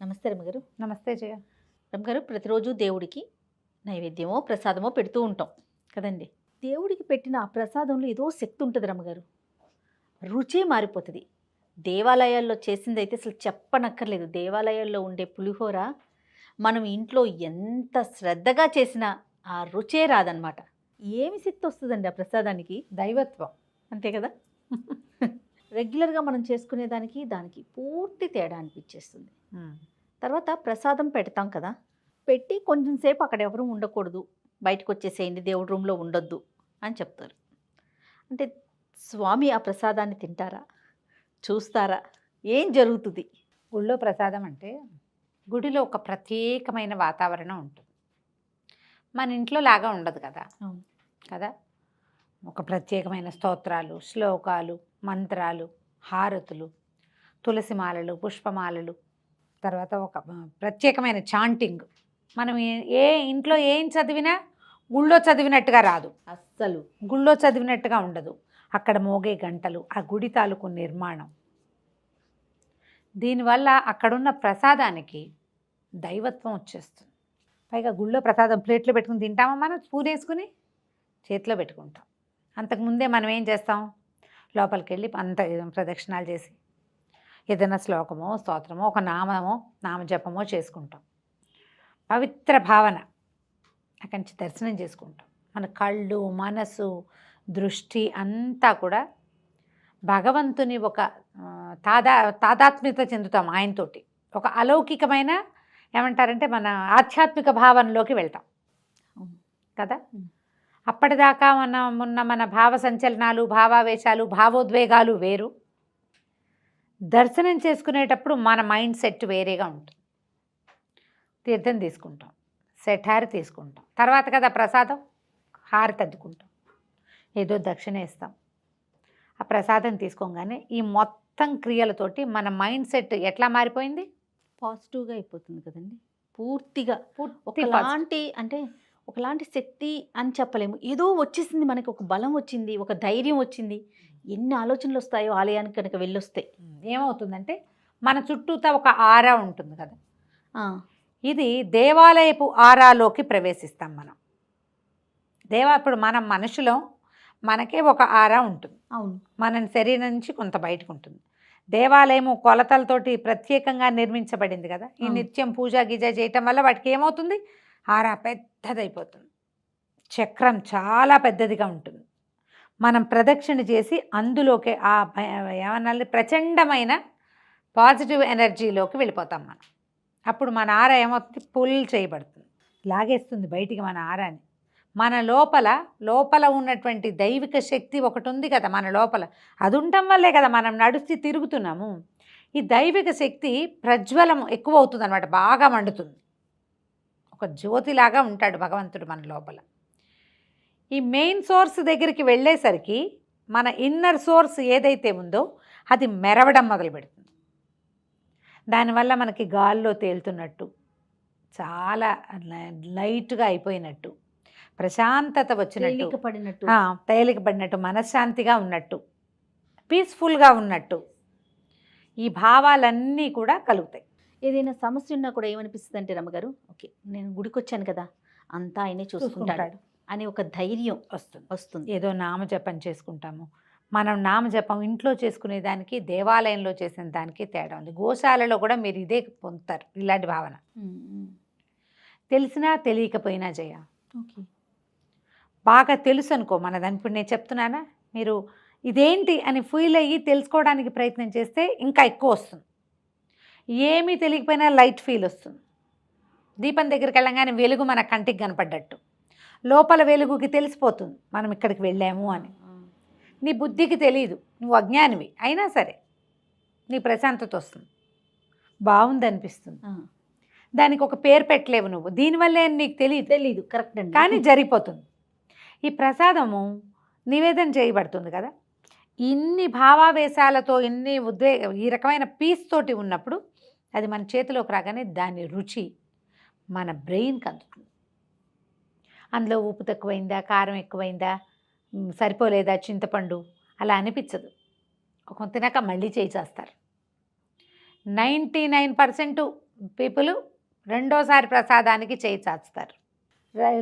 నమస్తే రమ్మగారు. నమస్తే జయ. రమ్మగారు, ప్రతిరోజు దేవుడికి నైవేద్యమో ప్రసాదమో పెడుతూ ఉంటాం కదండి. దేవుడికి పెట్టిన ఆ ప్రసాదంలో ఏదో శక్తి ఉంటుంది రమ్మగారు. రుచే మారిపోతుంది. దేవాలయాల్లో చేసిందైతే అసలు చెప్పనక్కర్లేదు. దేవాలయాల్లో ఉండే పులిహోర మనం ఇంట్లో ఎంత శ్రద్ధగా చేసినా ఆ రుచే రాదనమాట. ఏమి శక్తి వస్తుందండి ఆ ప్రసాదానికి? దైవత్వం. అంతే కదా. రెగ్యులర్గా మనం చేసుకునే దానికి పూర్తి తేడా అనిపించేస్తుంది. తర్వాత ప్రసాదం పెడతాం కదా, పెట్టి కొంచెం సేపు అక్కడ ఎవరు ఉండకూడదు, బయటకు వచ్చేసేయండి, దేవుడి రూమ్లో ఉండొద్దు అని చెప్తారు. అంటే స్వామి ఆ ప్రసాదాన్ని తింటారా, చూస్తారా, ఏం జరుగుతుంది? గుళ్ళో ప్రసాదం అంటే గుడిలో ఒక ప్రత్యేకమైన వాతావరణం ఉంటుంది. మన ఇంట్లో లాగా ఉండదు కదా. అవును కదా. ఒక ప్రత్యేకమైన స్తోత్రాలు, శ్లోకాలు, మంత్రాలు, హారతులు, తులసిమాలలు, పుష్పమాలలు, తర్వాత ఒక ప్రత్యేకమైన చాంటింగ్. మనం ఏ ఇంట్లో ఏం చదివినా గుళ్ళో చదివినట్టుగా రాదు. అస్సలు గుళ్ళో చదివినట్టుగా ఉండదు. అక్కడ మోగే గంటలు, ఆ గుడి తాలూకు నిర్మాణం, దీనివల్ల అక్కడున్న ప్రసాదానికి దైవత్వం వచ్చేస్తుంది. పైగా గుళ్ళో ప్రసాదం ప్లేట్లో పెట్టుకుని తింటామా, మనం స్పూన్ వేసుకుని చేతిలో పెట్టుకుంటాం. అంతకుముందే మనం ఏం చేస్తాం, లోపలికి వెళ్ళి అంత ప్రదక్షిణాలు చేసి ఏదైనా శ్లోకమో స్తోత్రమో ఒక నామమో నామజపమో చేసుకుంటాం. పవిత్ర భావన అక్కడి నుంచి దర్శనం చేసుకుంటాం. మన కళ్ళు, మనసు, దృష్టి అంతా కూడా భగవంతుని ఒక తాదాత్మ్యత చెందుతాం ఆయనతోటి. ఒక అలౌకికమైన ఏమంటారంటే మన ఆధ్యాత్మిక భావనలోకి వెళ్తాం కదా. అప్పటిదాకా మన భావ సంచలనాలు, భావావేశాలు, భావోద్వేగాలు వేరు. దర్శనం చేసుకునేటప్పుడు మన మైండ్ సెట్ వేరేగా ఉంటుంది. తీర్థం తీసుకుంటాం, సెఠారి తీసుకుంటాం, తర్వాత కదా ప్రసాదం, హారతి అద్దుకుంటాం, ఏదో దక్షిణ ఇస్తాం. ఆ ప్రసాదం తీసుకోగానే ఈ మొత్తం క్రియలతోటి మన మైండ్ సెట్ ఎట్లా మారిపోయింది? పాజిటివ్గా అయిపోతుంది కదండి. పూర్తిగా ఒకలాంటి అంటే ఒకలాంటి శక్తి అని చెప్పలేము, ఏదో వచ్చేసింది మనకి, ఒక బలం వచ్చింది, ఒక ధైర్యం వచ్చింది. ఎన్ని ఆలోచనలు వస్తాయో ఆలయానికి కనుక వెళ్ళొస్తాయి. ఏమవుతుందంటే మన చుట్టూతా ఒక ఆరా ఉంటుంది కదా, ఇది దేవాలయపు ఆరాలోకి ప్రవేశిస్తాం మనం. ఇప్పుడు మనం మనుషులో మనకే ఒక ఆరా ఉంటుంది. అవును, మన శరీరం నుంచి కొంత బయటకు ఉంటుంది. దేవాలయము కొలతలతోటి ప్రత్యేకంగా నిర్మించబడింది కదా. ఈ నిత్యం పూజ గీజ చేయటం వల్ల వాటికి ఏమవుతుంది, ఆరా పెద్దదైపోతుంది. చక్రం చాలా పెద్దదిగా ఉంటుంది. మనం ప్రదక్షిణ చేసి అందులోకి ఆ ఏమన్నా ప్రచండమైన పాజిటివ్ ఎనర్జీలోకి వెళ్ళిపోతాం మనం. అప్పుడు మన ఆర ఏమవుతుంది, పుల్ చేయబడుతుంది, లాగేస్తుంది బయటికి మన ఆరాని. మన లోపల ఉన్నటువంటి దైవిక శక్తి ఒకటి ఉంది కదా మన లోపల, అది ఉండటం వల్లే కదా మనం నడుస్తూ తిరుగుతున్నాము. ఈ దైవిక శక్తి ప్రజ్వలం ఎక్కువ అవుతుంది అనమాట, బాగా మండుతుంది. ఒక జ్యోతిలాగా ఉంటాడు భగవంతుడు మన లోపల. ఈ మెయిన్ సోర్స్ దగ్గరికి వెళ్ళేసరికి మన ఇన్నర్ సోర్స్ ఏదైతే ఉందో అది మెరవడం మొదలు పెడుతుంది. దానివల్ల మనకి గాల్లో తేలుతున్నట్టు, చాలా లైట్గా అయిపోయినట్టు, ప్రశాంతత వచ్చినట్టు, తేలికపడినట్టు, మనశ్శాంతిగా ఉన్నట్టు, పీస్ఫుల్గా ఉన్నట్టు, ఈ భావాలన్నీ కూడా కలుగుతాయి. ఏదైనా సమస్య ఉన్నా కూడా ఏమనిపిస్తుంది అంటే రమ్మగారు, ఓకే నేను గుడికి వచ్చాను కదా, అంతా ఆయనే చూసుకుంటాడు అని ఒక ధైర్యం వస్తుంది. ఏదో నామజపం చేసుకుంటాము. మనం నామజపం ఇంట్లో చేసుకునే దానికి దేవాలయంలో చేసిన దానికి తేడా ఉంది. గోశాలలో కూడా మీరు ఇదే పొందుతారు, ఇలాంటి భావన. తెలిసినా తెలియకపోయినా జయ, ఓకే బాగా తెలుసు అనుకో మనదని. ఇప్పుడు నేను చెప్తున్నానా, మీరు ఇదేంటి అని ఫీల్ అయ్యి తెలుసుకోవడానికి ప్రయత్నం చేస్తే ఇంకా ఎక్కువ వస్తుంది. ఏమీ తెలియకపోయినా లైట్ ఫీల్ వస్తుంది. దీపం దగ్గరికి వెళ్ళగానే వెలుగు మన కంటికి కనపడ్డట్టు, లోపల వెలుగుకి తెలిసిపోతుంది మనం ఇక్కడికి వెళ్ళాము అని. నీ బుద్ధికి తెలియదు, నువ్వు అజ్ఞానివి అయినా సరే నీ ప్రశాంతత వస్తుంది, బాగుంది అనిపిస్తుంది. దానికి ఒక పేరు పెట్టలేవు నువ్వు, దీనివల్లే నీకు తెలియదు కరెక్ట్ అండి, కానీ జరిగిపోతుంది. ఈ ప్రసాదము నివేదన చేయబడుతుంది కదా, ఇన్ని భావావేశాలతో, ఇన్ని ఈ రకమైన పీస్ తోటి ఉన్నప్పుడు అది మన చేతిలోకి రాగానే దాని రుచి మన బ్రెయిన్కి అందుతుంది. అందులో ఉప్పు తక్కువైందా, కారం ఎక్కువైందా, సరిపోలేదా, చింతపండు అలా అనిపించదు. కొంత తినాక మళ్ళీ చేస్తారు. 99% పీపుల్ రెండోసారి ప్రసాదానికి చేయి చాచుతారు.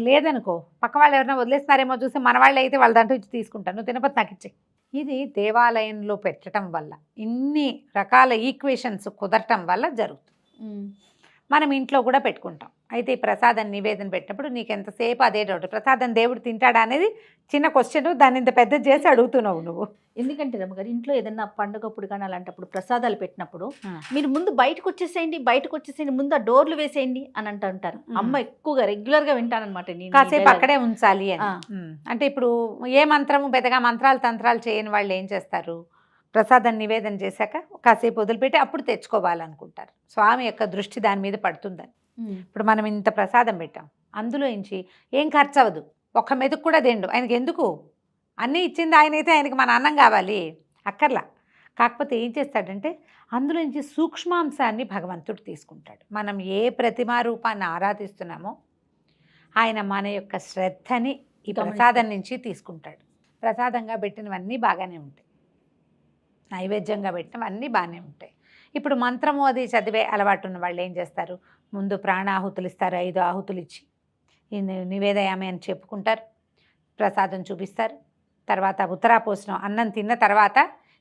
లేదనుకో పక్క వాళ్ళు ఎవరైనా వదిలేస్తున్నారేమో చూసి మన వాళ్ళు అయితే వాళ్ళ దాంట్లో ఇచ్చి తీసుకుంటాను, నువ్వు తినకపోతే నాకు ఇచ్చే. ఇది దేవాలయంలో పెట్టడం వల్ల ఇన్ని రకాల ఈక్వేషన్స్ కుదరటం వల్ల జరుగుతుంది. మనం ఇంట్లో కూడా పెట్టుకుంటాం. అయితే ఈ ప్రసాదం నివేదన పెట్టినప్పుడు నీకు ఎంతసేపు అదే డౌట్, ప్రసాదం దేవుడు తింటాడా అనేది చిన్న క్వశ్చన్, దాన్ని ఇంత పెద్ద చేసి అడుగుతున్నావు నువ్వు. ఎందుకంటే రమ్మగారు ఇంట్లో ఏదన్నా పండుగప్పుడు కానీ అలాంటప్పుడు ప్రసాదాలు పెట్టినప్పుడు మీరు ముందు బయటకు వచ్చేసేయండి, ముందు ఆ డోర్లు వేసేయండి అని అంటారు. అమ్మ ఎక్కువగా రెగ్యులర్గా వింటానమాట. కాసేపు అక్కడే ఉంచాలి అని. అంటే ఇప్పుడు ఏ మంత్రము పెద్దగా మంత్రాలు తంత్రాలు చేయని వాళ్ళు ఏం చేస్తారు, ప్రసాదం నివేదన చేశాక కాసేపు వదిలిపెట్టి అప్పుడు తెచ్చుకోవాలనుకుంటారు. స్వామి యొక్క దృష్టి దాని మీద పడుతుందని. ఇప్పుడు మనం ఇంత ప్రసాదం పెట్టాం, అందులో నుంచి ఏం ఖర్చు అవ్వదు, ఒక్క మెతుకు కూడా తిండు. ఆయనకి ఎందుకు, అన్నీ ఇచ్చింది ఆయన అయితే ఆయనకి మన అన్నం కావాలి, అక్కర్లా. కాకపోతే ఏం చేస్తాడంటే అందులో నుంచి సూక్ష్మాంశాన్ని భగవంతుడు తీసుకుంటాడు. మనం ఏ ప్రతిమా రూపాన్ని ఆరాధిస్తున్నామో ఆయన మన యొక్క శ్రద్ధని ఈ ప్రసాదం నుంచి తీసుకుంటాడు. ప్రసాదంగా పెట్టినవన్నీ బాగానే ఉంటాయి, నైవేద్యంగా పెట్టినవన్నీ బాగానే ఉంటాయి. ఇప్పుడు మంత్రము అది చదివే అలవాటు ఉన్న వాళ్ళు ఏం చేస్తారు, ముందు ప్రాణాహుతులు ఇస్తారు, 5 ఆహుతులు ఇచ్చి ఈ నివేదయామి అని చెప్పుకుంటారు, ప్రసాదం చూపిస్తారు. తర్వాత ఉత్తరాపోసనం అన్నం తిన్న తర్వాత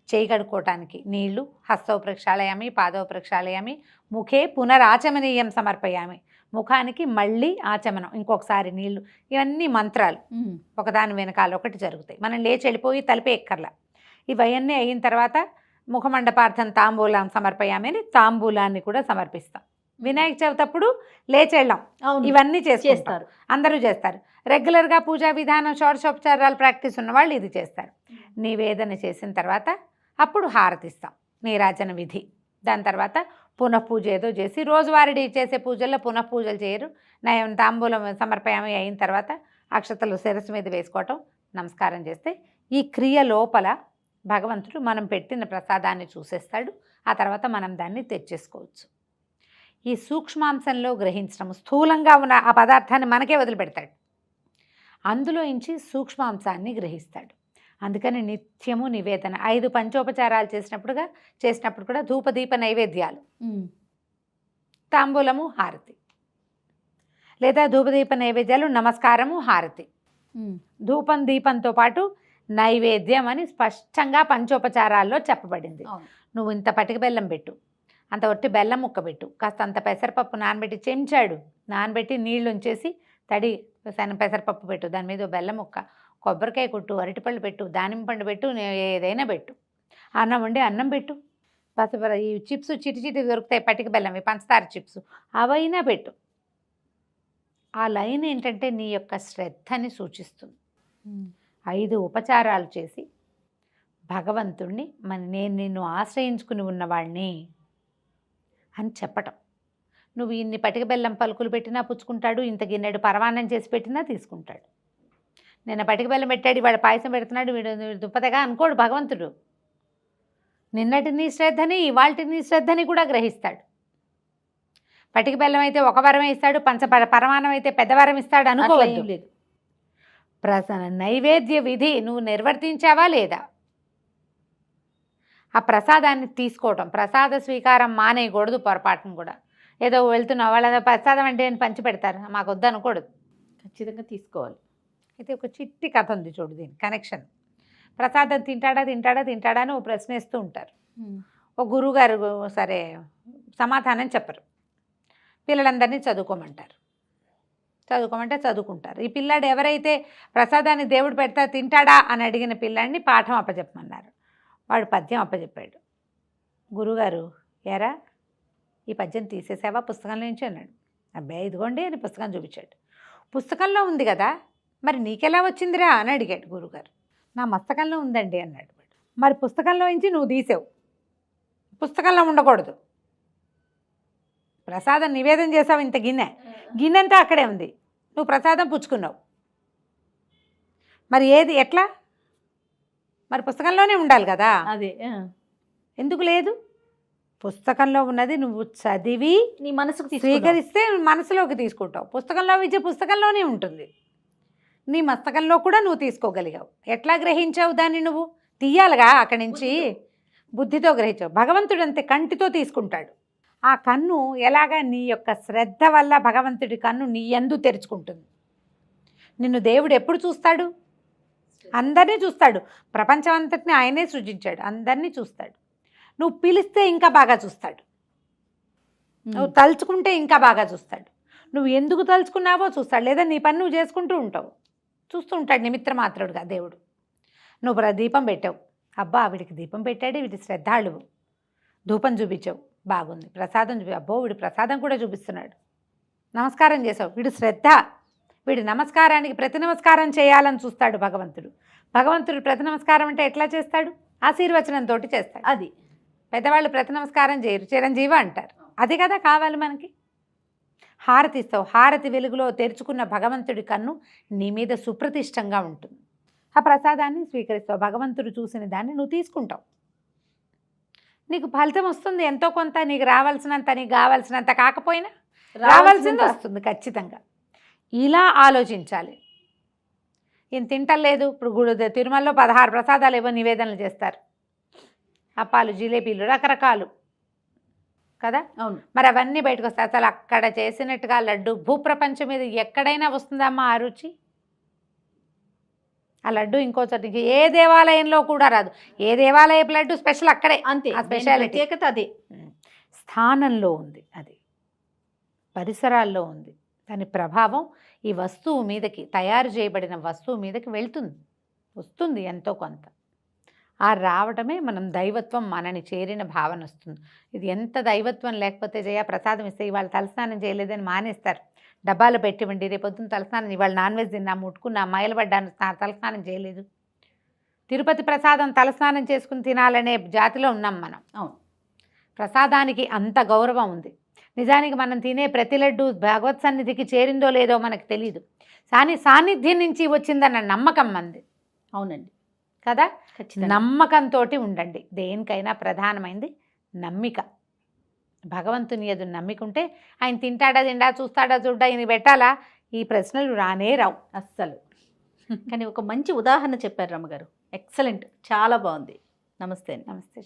చేయి కడుక్కోవటానికి నీళ్లు, హస్తౌ ప్రక్షాళయామి, పాదౌ ప్రక్షాళయామి, ముఖే పునరాచమనీయం సమర్పయామి, ముఖానికి మళ్ళీ ఆచమనం, ఇంకొకసారి నీళ్లు. ఇవన్నీ మంత్రాలు ఒకదాని వెనకాల ఒకటి జరుగుతాయి. మనం లేచి వెళ్ళిపోయి తలిపే ఎక్కర్లా. ఇవన్నీ అయిన తర్వాత ముఖమండపార్థం తాంబూలం సమర్పయామి అని తాంబూలాన్ని కూడా సమర్పిస్తాం. వినాయక చవితి అప్పుడు లేచెళ్ళాం, ఇవన్నీ చేస్తారు, అందరూ చేస్తారు. రెగ్యులర్గా పూజా విధానం షోడశోపచారాలు ప్రాక్టీస్ ఉన్న వాళ్ళు ఇది చేస్తారు. నివేదన చేసిన తర్వాత అప్పుడు హారతిస్తాం, నీరాజన విధి. దాని తర్వాత పునఃపూజ ఏదో చేసి, రోజువారీ చేసే పూజల్లో పునఃపూజలు చేయరు. నయం తాంబూలం సమర్పయామి అయిన తర్వాత అక్షతలు శిరస్సు మీద వేసుకోవటం, నమస్కారం చేస్తే ఈ క్రియ లోపల భగవంతుడు మనం పెట్టిన ప్రసాదాన్ని చూసేస్తాడు. ఆ తర్వాత మనం దాన్ని తెచ్చేసుకోవచ్చు. ఈ సూక్ష్మాంశంలో గ్రహించడం, స్థూలంగా ఉన్న ఆ పదార్థాన్ని మనకే వదిలిపెడతాడు, అందులో నుంచి సూక్ష్మాంశాన్ని గ్రహిస్తాడు. అందుకని నిత్యము నివేదన. 5 పంచోపచారాలు చేసినప్పుడు కూడా ధూపదీప నైవేద్యాలు, తాంబూలము హారతి, లేదా ధూపదీప నైవేద్యాలు నమస్కారము హారతి, ధూపం దీపంతో పాటు నైవేద్యం అని స్పష్టంగా పంచోపచారాల్లో చెప్పబడింది. నువ్వు ఇంత పటిక బెల్లం పెట్టు, అంత ఒట్టి బెల్లం ముక్క పెట్టు, కాస్త అంత పెసరపప్పు నానబెట్టి చెంచాడు నానబెట్టి నీళ్లు ఉంచేసి తడి పెసరపప్పు పెట్టు, దాని మీద బెల్లం ముక్క, కొబ్బరికాయ కొట్టు, అరటిపళ్ళు పెట్టు, దానిమ్మ పండు పెట్టు, ఏదైనా పెట్టు, అన్నం వండి అన్నం పెట్టు, ఈ చిప్స్ చిటి దొరుకుతాయి పటిక బెల్లం, పంచదార చిప్స్ అవైనా పెట్టు. ఆ లైన్ ఏంటంటే నీ యొక్క శ్రద్ధని సూచిస్తుంది. 5 ఉపచారాలు చేసి భగవంతుణ్ణి నేను నిన్ను ఆశ్రయించుకుని ఉన్నవాడిని అని చెప్పటం. నువ్వు ఇన్ని పటిక బెల్లం పలుకులు పెట్టినా పుచ్చుకుంటాడు, ఇంత గిన్నెడు పరమాన్నం చేసి పెట్టినా తీసుకుంటాడు. నిన్న పటిక బెల్లం పెట్టాడు, వాడు పాయసం పెడుతున్నాడు, వీడు దుప్పతగా అనుకోడు భగవంతుడు. నిన్నటి నీ శ్రద్ధని ఇవాల్టి నీ శ్రద్ధని కూడా గ్రహిస్తాడు. పటిక బెల్లం అయితే ఒక వరమే ఇస్తాడు, పరమాన్నం అయితే పెద్ద వరం ఇస్తాడు అనుకోవద్దు. లేదు, నైవేద్య విధి నువ్వు నిర్వర్తించావా లేదా, ఆ ప్రసాదాన్ని తీసుకోవటం. ప్రసాద స్వీకారం మానేయకూడదు పొరపాటును కూడా. ఏదో వెళ్తున్నావు వాళ్ళ ప్రసాదం అంటే పంచి పెడతారు, మాకు వద్దు అనకూడదు, ఖచ్చితంగా తీసుకోవాలి. అయితే ఒక చిట్టి కథ ఉంది చూడు, దీని కనెక్షన్. ప్రసాదం తింటాడా అని ఓ ప్రశ్నిస్తూ ఉంటారు. ఒక గురువుగారు సరే సమాధానం చెప్పరు, పిల్లలందరినీ చదువుకోమంటారు. చదువుకుంటారు. ఈ పిల్లాడు ఎవరైతే ప్రసాదాన్ని దేవుడు పెడతా తింటాడా అని అడిగిన పిల్లాడిని పాఠం అప్పచెప్పమన్నారు. వాడు పద్యం అప్పచెప్పాడు. గురుగారు, ఎరా ఈ పద్యం తీసేసావా పుస్తకంలో నుంచి అన్నాడు. అబ్బాయి ఇదిగోండి అని పుస్తకం చూపించాడు. పుస్తకంలో ఉంది కదా, మరి నీకెలా వచ్చిందిరా అని అడిగాడు గురుగారు. నా మస్తకంలో ఉందండి అన్నాడు. మరి పుస్తకంలో నుంచి నువ్వు తీసావు, పుస్తకంలో ఉండకూడదు. ప్రసాదం నివేదన చేసావు, ఇంత గిన్నెంతా అక్కడే ఉంది, నువ్వు ప్రసాదం పుచ్చుకున్నావు. మరి ఏది ఎట్లా, మరి పుస్తకంలోనే ఉండాలి కదా. అదే ఎందుకు లేదు, పుస్తకంలో ఉన్నది నువ్వు చదివి నీ మనసుకు స్వీకరిస్తే మనసులోకి తీసుకుంటావు. పుస్తకంలో విద్య పుస్తకంలోనే ఉంటుంది, నీ మస్తకంలో కూడా నువ్వు తీసుకోగలిగావు. ఎట్లా గ్రహించావు దాన్ని, నువ్వు తీయాలిగా అక్కడి నుంచి, బుద్ధితో గ్రహించావు. భగవంతుడు అంతే కంటితో తీసుకుంటాడు. ఆ కన్ను ఎలాగా నీ యొక్క శ్రద్ధ వల్ల భగవంతుడి కన్ను నీ యందు తెరుచుకుంటుంది. నిన్ను దేవుడు ఎప్పుడు చూస్తాడు? అందరినీ చూస్తాడు. ప్రపంచం అంతటిని ఆయనే సృజించాడు, అందరినీ చూస్తాడు. నువ్వు పిలిస్తే ఇంకా బాగా చూస్తాడు, నువ్వు తలుచుకుంటే ఇంకా బాగా చూస్తాడు. నువ్వు ఎందుకు తలుచుకున్నావో చూస్తాడు, లేదా నీ పని నువ్వు చేసుకుంటూ ఉంటావు, చూస్తూ ఉంటాడు నిమిత్త మాత్రుడుగా దేవుడు. నువ్వు దీపం పెట్టావు, అబ్బా వీడికి దీపం పెట్టాడు, వీడి శ్రద్ధాళువు. ధూపం చూపించావు, బాగుంది. ప్రసాదం అబ్బో వీడి ప్రసాదం కూడా చూపిస్తున్నాడు. నమస్కారం చేసావు, వీడు శ్రద్ధ. వీడి నమస్కారానికి ప్రతి నమస్కారం చేయాలని చూస్తాడు భగవంతుడు. భగవంతుడు ప్రతి నమస్కారం అంటే ఎట్లా చేస్తాడు? ఆశీర్వచనంతో చేస్తాడు. అది పెద్దవాళ్ళు ప్రతి నమస్కారం చేయరు, చిరంజీవి అంటారు. అది కదా కావాలి మనకి. హారతి ఇస్తావు, హారతి వెలుగులో తెరుచుకున్న భగవంతుడి కన్ను నీ మీద సుప్రతిష్టంగా ఉంటుంది. ఆ ప్రసాదాన్ని స్వీకరిస్తావు, భగవంతుడు చూసిన దాన్ని నువ్వు తీసుకుంటావు. నీకు ఫలితం వస్తుంది ఎంతో కొంత, నీకు రావాల్సినంత, నీకు కావాల్సినంత కాకపోయినా రావాల్సింది వస్తుంది ఖచ్చితంగా. ఇలా ఆలోచించాలి. ఈయన తింటలేదు, ఇప్పుడు తిరుమలలో 16 ప్రసాదాలు ఏవో నివేదనలు చేస్తారు, అప్పాలు, జిలేబీలు, రకరకాలు కదా. అవును. మరి అవన్నీ బయటకు వస్తాయి. అసలు అక్కడ చేసినట్టుగా లడ్డు భూప్రపంచం మీద ఎక్కడైనా వస్తుందమ్మా ఆ రుచి? ఆ లడ్డు ఇంకో చోటికి ఏ దేవాలయంలో కూడా రాదు. ఏ దేవాలయపు లడ్డు స్పెషల్ అక్కడే, అంతే. ఆ స్పెషాలిటీ ప్రత్యేకత అదే. స్థానంలో ఉంది, అది పరిసరాల్లో ఉంది. దాని ప్రభావం ఈ వస్తువు మీదకి, తయారు చేయబడిన వస్తువు మీదకి వెళ్తుంది, వస్తుంది ఎంతో కొంత. ఆ రావటమే మనం దైవత్వం మనని చేరిన భావన వస్తుంది. ఇది ఎంత దైవత్వం లేకపోతే ప్రసాదం ఇస్తే ఇవాళ తలస్నానం చేయలేదని మానేస్తారు, డబ్బాలు పెట్టివ్వండి, రేపొద్దున తలస్నానం, ఇవాళ నాన్ వెజ్ తిన్నా, ముట్టుకున్నా, మైలబడ్డాను, తలస్నానం చేయలేదు. తిరుపతి ప్రసాదం తలస్నానం చేసుకుని తినాలనే జాతిలో ఉన్నాం మనం. అవును. ప్రసాదానికి అంత గౌరవం ఉంది. నిజానికి మనం తినే ప్రతి లడ్డు భగవత్ సన్నిధికి చేరిందో లేదో మనకు తెలియదు, కానీ సాన్నిధ్యం నుంచి వచ్చిందన్న నమ్మకం మంది. అవునండి కదా. ఖచ్చితంగా నమ్మకంతో ఉండండి. దేనికైనా ప్రధానమైంది నమ్మిక. భగవంతుని ఎదు నమ్మికుంటే ఆయన తింటాడా తిండా, చూస్తాడా చూడ్డా, ఈయన పెట్టాలా, ఈ ప్రశ్నలు రానే రావు అస్సలు. కానీ ఒక మంచి ఉదాహరణ చెప్పారు రమ్మగారు. ఎక్సలెంట్, చాలా బాగుంది. నమస్తే. నమస్తే.